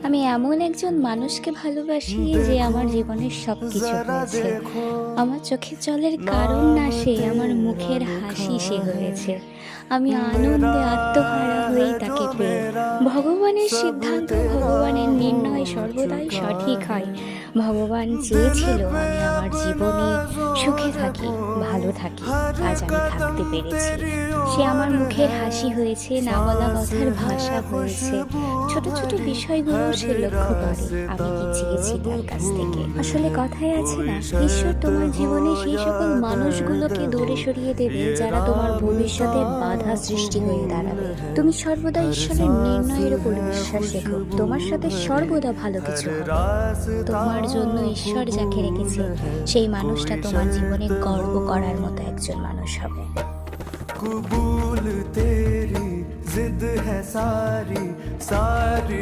আমি এমন একজন মানুষকে ভালোবাসি যে আমার জীবনের সবকিছু হয়েছে। আমার চোখের জলের কারণ না সে, আমার মুখের হাসি সে হয়েছে। আমি আনন্দে আত্মহারা হই তাকে পেয়ে। ভগবানের সিদ্ধান্ত, ভগবানের নির্ণয় সর্বদাই সঠিক হয়। ভগবান চেয়েছিল আমি আমার জীবনে সুখে থাকি, ভালো থাকি। আজ আমি থাকতে পেরেছি। সে আমার মুখের হাসি হয়েছে, না বলা কথার ভাষা হয়েছে। ছোট ছোট বিষয়গুলো সে লক্ষ্য করে আমি কি চেয়েছি তার কাছ থেকে। আসলে কথায় আছে না, ঈশ্বর তোমার জীবনে সেই সকল মানুষগুলোকে দূরে সরিয়ে দেবে যারা তোমার ভবিষ্যতে বাধা সৃষ্টি হয়ে দাঁড়াবে। তুমি সর্বদা ঈশ্বরের নির্ণয়ের উপর বিশ্বাস রেখো, তোমার সাথে সর্বদা ভালো কিছু হবে। তোমার জন্য ঈশ্বর যাকে রেখেছে সেই মানুষটা তোমার জীবনে গর্ব করার মতো একজন মানুষ হবে। कबूल तेरी जिद है सारी सारी।